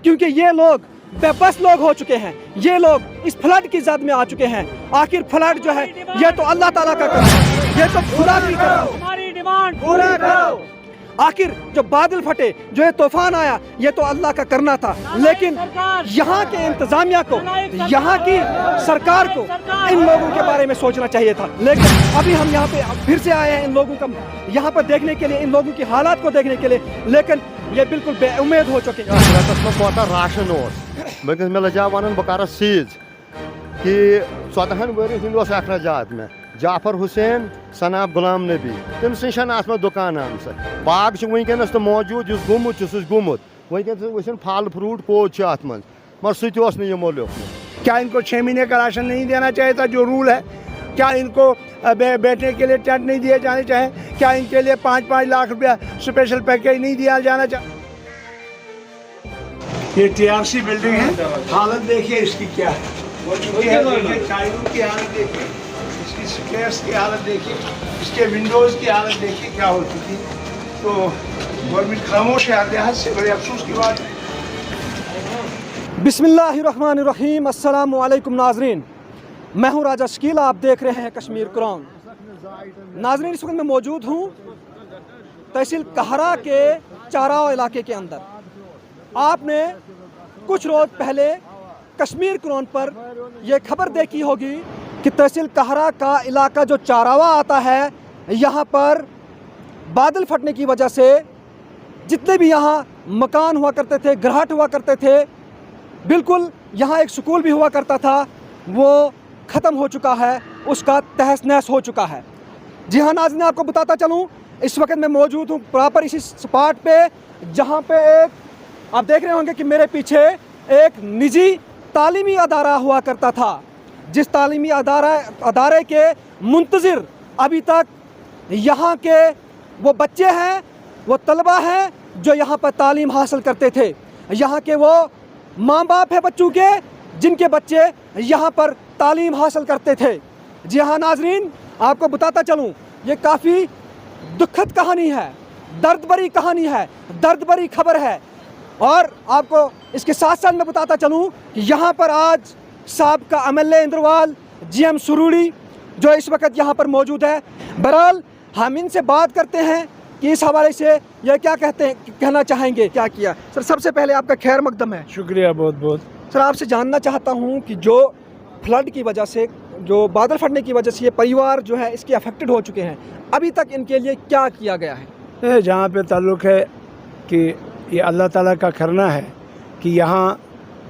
क्योंकि ये लोग बेबस लोग हो चुके हैं, ये लोग इस फ्लड की जद में आ चुके हैं। आखिर फ्लड जो है ये तो अल्लाह ताला का करना है, ये तो खुदा की करना है। हमारी डिमांड पूरा करो। आखिर जो बादल फटे, जो ये तूफान आया, ये तो अल्लाह का करना था, लेकिन यहाँ के इंतजामिया को, यहाँ की सरकार को इन लोगों के बारे में सोचना चाहिए था। लेकिन अभी हम यहाँ पे फिर से आए हैं इन लोगों का यहाँ पर देखने के लिए, इन लोगों की हालात को देखने के लिए, लेकिन ये बिल्कुल बेउम्मीद हो चुके हैं। राशन वनस मे लजा वन बह सीज कि 14 वरी हंद अखराजात में जाफर हुसैन सनाब गुलाम नबी तम सत दुकान आमस बाग वनकस तो मौजूद गुमुत वनकन फल फ्रूट पौध अत मन मगर सह यमो लिखुत। क्या इनको 6 महीने का राशन नहीं देना चाहिए था जो रूल है? क्या इनको बैठने के लिए टेंट नहीं दिए जाने चाहिए? क्या इनके लिए 5-5 लाख रुपया स्पेशल पैकेज नहीं दिया जाना चाहिए? ये TRC बिल्डिंग है, हालत देखिए इसकी क्या है, वो चुकी है। देखिए टाइलों की हालत देखिए, इसकी स्टेयर्स की हालत देखिए, इसके विंडोज़ की हालत देखिए क्या हो चुकी। तो गवर्नमेंट खामोश है, लिहाज से बड़े अफसोस की बात है। बिस्मिल्लाहिर्रहमानिर्रहीम, अस्सलामु अलैकुम नाजरीन, मैं हूँ राजा शकील, आप देख रहे हैं कश्मीर क्रॉन। नाजरीन, इस वक्त मैं मौजूद हूँ तहसील कहरा के चाराव इलाके के अंदर। आपने कुछ रोज़ पहले कश्मीर क्रॉन पर यह खबर देखी होगी कि तहसील कहरा का इलाका जो चारावा आता है, यहाँ पर बादल फटने की वजह से जितने भी यहाँ मकान हुआ करते थे, घराट हुआ करते थे, बिल्कुल यहाँ एक स्कूल भी हुआ करता था, वो ख़त्म हो चुका है, उसका तहस नहस हो चुका है। जी हाँ नाज़रीन, आपको बताता चलूँ, इस वक्त मैं मौजूद हूँ प्रॉपर इसी स्पॉट पे, जहाँ पे एक आप देख रहे होंगे कि मेरे पीछे एक निजी तालीमी अदारा हुआ करता था, जिस तालीमी अदारे के मुंतज़िर अभी तक यहाँ के वो बच्चे हैं, वो तलबा हैं जो यहाँ पर तालीम हासिल करते थे। यहाँ के वो माँ बाप है बच्चों के, जिनके बच्चे यहाँ पर तालीम हासिल करते थे। जी हाँ नाजरीन, आपको बताता चलूँ, ये काफ़ी दुखद कहानी है, दर्द भरी कहानी है, दर्द भरी खबर है। और आपको इसके साथ साथ मैं बताता चलूँ कि यहाँ पर आज साबिक़ा MLA इंद्रवाल, GM सुरूड़ी जो इस वक्त यहाँ पर मौजूद है। बहरहाल हम इनसे बात करते हैं कि इस हवाले से ये क्या कहना चाहेंगे, क्या किया। सर, सबसे पहले आपका खैर मकदम है। शुक्रिया बहुत बहुत। सर, आपसे जानना चाहता हूँ कि जो फ्लड की वजह से, जो बादल फटने की वजह से ये परिवार जो है इसके अफेक्टेड हो चुके हैं, अभी तक इनके लिए क्या किया गया है? जहाँ पे ताल्लुक़ है कि ये अल्लाह ताला का करना है कि यहाँ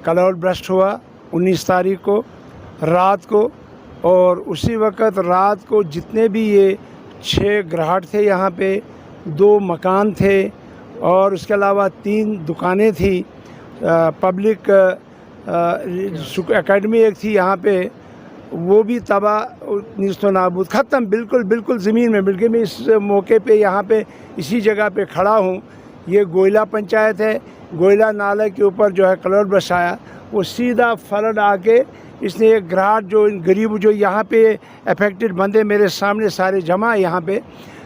क्लाउड बर्स्ट हुआ 19 तारीख को रात को, और उसी वक्त रात को जितने भी ये 6 घराट थे, यहाँ पे 2 मकान थे और उसके अलावा 3 दुकानें थी, पब्लिक एकेडमी एक थी यहाँ पे, वो भी तबाह नीस्तो नाबूद ख़त्म बिल्कुल ज़मीन में। बल्कि मैं इस मौके पे यहाँ पे इसी जगह पे खड़ा हूँ। ये गोयला पंचायत है, गोयला नाले के ऊपर जो है क्लाउड बर्स्ट आया, वो सीधा फ्लड आके इसने एक घराट जो इन गरीब जो यहाँ पे अफेक्टेड बंदे मेरे सामने सारे जमा यहाँ पे,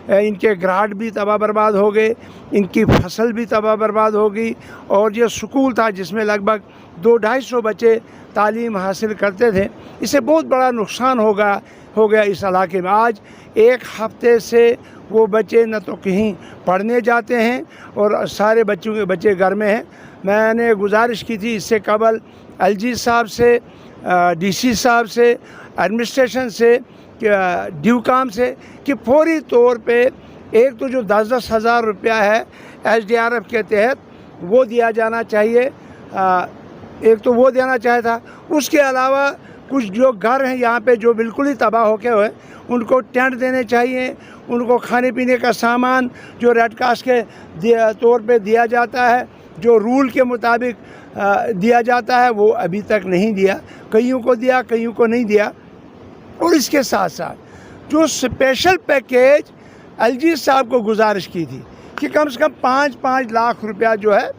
इनके घराट भी तबाह बर्बाद हो गए, इनकी फसल भी तबाह बर्बाद हो गई। और ये स्कूल था जिसमें लगभग 200-250 बच्चे तालीम हासिल करते थे, इससे बहुत बड़ा नुकसान हो गया इस इलाके में। आज 1 हफ्ते से वो बच्चे न तो कहीं पढ़ने जाते हैं और सारे बच्चों के बच्चे घर में हैं। मैंने गुजारिश की थी इससे कबल LG साहब से, DC साहब से, एडमिनिस्ट्रेशन से, ड्यूकाम से कि फौरी तौर पे एक तो जो 10-10 हज़ार रुपया है SDRF के तहत वो दिया जाना चाहिए, एक तो वो देना चाहिए था। उसके अलावा कुछ जो घर हैं यहाँ पे जो बिल्कुल ही तबाह होके हुए, उनको टेंट देने चाहिए, उनको खाने पीने का सामान जो रेड क्रॉस के तौर पे दिया जाता है, जो रूल के मुताबिक दिया जाता है, वो अभी तक नहीं दिया। कईयों को दिया, कईयों को नहीं दिया। और इसके साथ साथ जो स्पेशल पैकेज LG साहब को गुजारिश की थी कि कम से कम 5-5 लाख रुपया जो है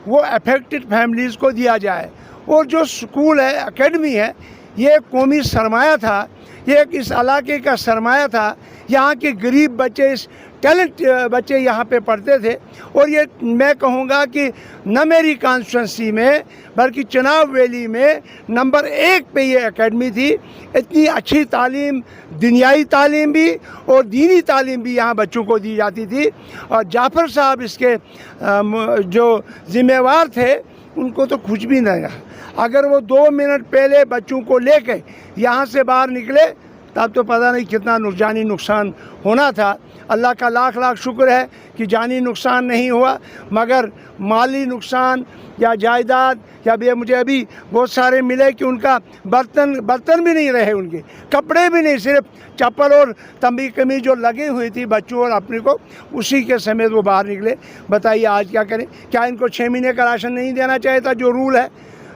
वो अफेक्टेड फैमिलीज़ को दिया जाए। और जो स्कूल है, एकेडमी है, ये एक कौमी सरमाया था, ये एक इस इलाके का सरमाया था। यहाँ के गरीब बच्चे इस टैलेंट बच्चे यहाँ पे पढ़ते थे। और ये मैं कहूँगा कि न मेरी कॉन्स्टिट्यूंसी में बल्कि चनाब वैली में नंबर 1 पे ये एकेडमी थी। इतनी अच्छी तालीम, दुनियाई तालीम भी और दीनी तालीम भी यहाँ बच्चों को दी जाती थी। और जाफ़र साहब इसके जो ज़िम्मेवार थे उनको तो कुछ भी नहीं रहा। अगर वो 2 मिनट पहले बच्चों को लेके यहाँ से बाहर निकले तब तो पता नहीं कितना जानी नुकसान होना था। अल्लाह का लाख लाख शुक्र है कि जानी नुकसान नहीं हुआ, मगर माली नुकसान या जायदाद या भी मुझे अभी बहुत सारे मिले कि उनका बर्तन भी नहीं रहे, उनके कपड़े भी नहीं, सिर्फ चप्पल और तंबी कमीज जो लगी हुई थी बच्चों और अपने को, उसी के समेत वो बाहर निकले। बताइए आज क्या करें? क्या इनको 6 महीने का राशन नहीं देना चाहिए था जो रूल है?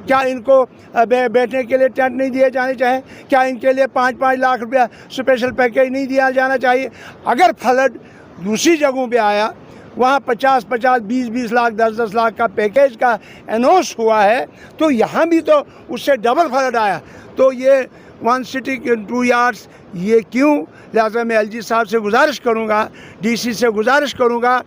क्या इनको बैठने के लिए टेंट नहीं दिए जाने चाहिए? क्या इनके लिए 5-5 लाख रुपया स्पेशल पैकेज नहीं दिया जाना चाहिए? अगर फ्लड दूसरी जगहों पे आया, वहाँ 50-50, 20-20 लाख, 10-10 लाख का पैकेज का अनाउंस हुआ है, तो यहाँ भी तो उससे डबल फ्लड आया। तो ये 1 सिटी 2 यार्ड्स ये क्यों? लिहाजा मैं एलजी साहब से गुजारिश करूँगा, डीसी से गुजारिश करूँगा,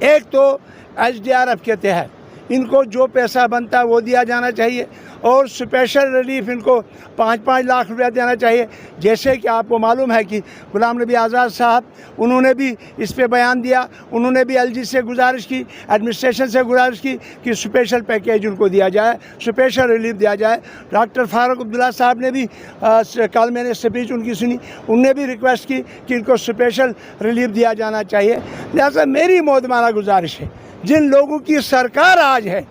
एक तो SDRF के तहत इनको जो पैसा बनता है वो दिया जाना चाहिए और स्पेशल रिलीफ इनको 5-5 लाख रुपया देना चाहिए। जैसे कि आपको मालूम है कि गुलाम नबी आज़ाद साहब, उन्होंने भी इस पे बयान दिया, उन्होंने भी एलजी से गुजारिश की, एडमिनिस्ट्रेशन से गुजारिश की कि स्पेशल पैकेज उनको दिया जाए, स्पेशल रिलीफ दिया जाए। डॉक्टर फारूक अब्दुल्ला साहब ने भी कल मैंने स्पीच उनकी सुनी, उनने भी रिक्वेस्ट की कि इनको स्पेशल रिलीफ दिया जाना चाहिए। लिहाजा मेरी मोदमाना गुजारिश है, जिन लोगों की सरकार आज है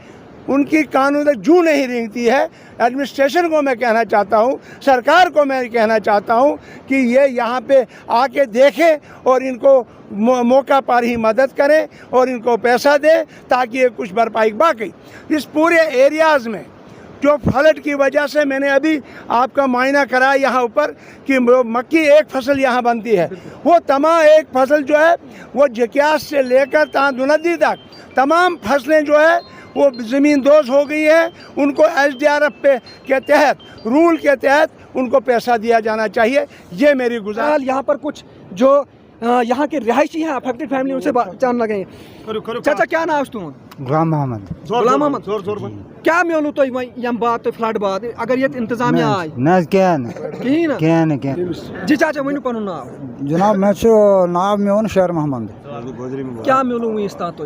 उनकी कानून तक जू नहीं रेंगती है, एडमिनिस्ट्रेशन को मैं कहना चाहता हूँ, सरकार को मैं कहना चाहता हूँ कि ये यहाँ पे आके देखें और इनको मौका पर ही मदद करें और इनको पैसा दें ताकि ये कुछ भरपाई। बाकी इस पूरे एरियाज़ में जो फ्लड की वजह से मैंने अभी आपका मायना करा यहाँ ऊपर कि मक्की एक फसल यहाँ बनती है, वो तमाम एक फसल जो है वो जकियास से लेकर तांदुनदी तक तमाम फसलें जो है वो ज़मीन दोज़ हो गई है। उनको SDRF पे के तहत, रूल के तहत उनको पैसा दिया जाना चाहिए। ये मेरी गुजारिश। यहाँ पर कुछ जो यहाँ के रिहायशी हैं अफेक्टेड फैमिली, उनसे जान लगे। चाचा क्या नाम है तुम? गुलाम मोहम्मद। गुलाम मोहम्मद, क्या मिलू तो यम बात तो फ्लड बात अगर ये इंतजामिया आए न कहीं ना जी चाचा वनु पन नाम? जनाब मैं नाम मेन शेर मोहम्मद। क्या मिलू वस्ता तो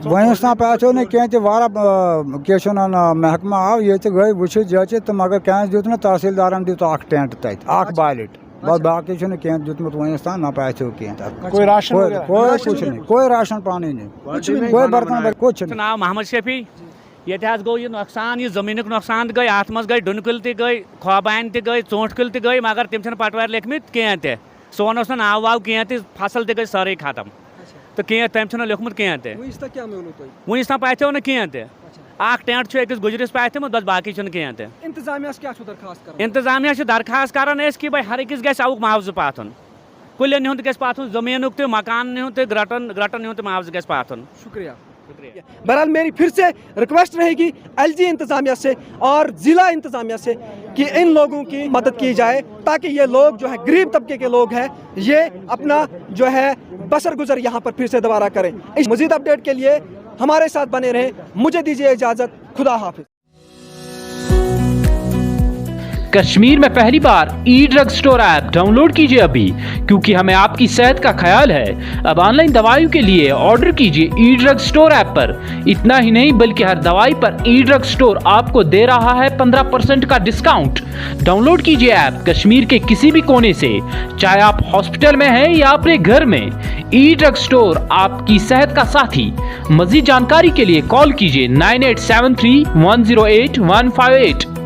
वस्ता पे ना कह वारा महकमा आव ये गई वुच जच तो मगर क्या दित ना तहसीलदारन दित टेंट तक बालिट बस बाकी कह दितमुत वस्तान ना पाचो कह कोई राशन कोई कुछ नहीं, कोई राशन पानी नहीं, कोई बर्तन कुछ नहीं। नाम मोहम्मद शफी। ये गो ये नुकसान, ये जमीन नुकसान गई, अत मज गई डुनकुल तक गई, खोबान तक गई, चोट तक गई, मगर तम पटवार लिखमित कह सोन नाव वाव कह फसल तक गई सारे खत्म तो कह तम लिखमुत कह वस तम पाथो ना कह टेंट अकिस गुजरिस पाथमुत बस बाकी कह इंतजामिया दरखास्त करान कि भाई हर अकिस गि मुआवजह पाथन, कुलन हूं गि पाथन, जमीन तो मकान हूं तो ग्रटन हूं तो मुआवजह गि पाथन। शुक्रिया। बहरहाल मेरी फिर से रिक्वेस्ट रहेगी एलजी इंतजामिया से और ज़िला इंतजामिया से कि इन लोगों की मदद की जाए ताकि ये लोग जो है गरीब तबके के लोग हैं ये अपना जो है बसर गुजर यहाँ पर फिर से दोबारा करें। इस मज़ीद अपडेट के लिए हमारे साथ बने रहें। मुझे दीजिए इजाज़त। खुदा हाफिज़। कश्मीर में पहली बार ई ड्रग स्टोर ऐप डाउनलोड कीजिए अभी, क्योंकि हमें आपकी सेहत का ख्याल है। अब ऑनलाइन दवाइयों के लिए ऑर्डर कीजिए ई ड्रग स्टोर ऐप पर। इतना ही नहीं बल्कि हर दवाई पर ई ड्रग स्टोर आपको दे रहा है 15% का डिस्काउंट। डाउनलोड कीजिए ऐप कश्मीर के किसी भी कोने से, चाहे आप हॉस्पिटल में हैं या अपने घर में। ई ड्रग स्टोर आपकी सेहत का साथी। मजीद जानकारी के लिए कॉल कीजिए 9873 108 158।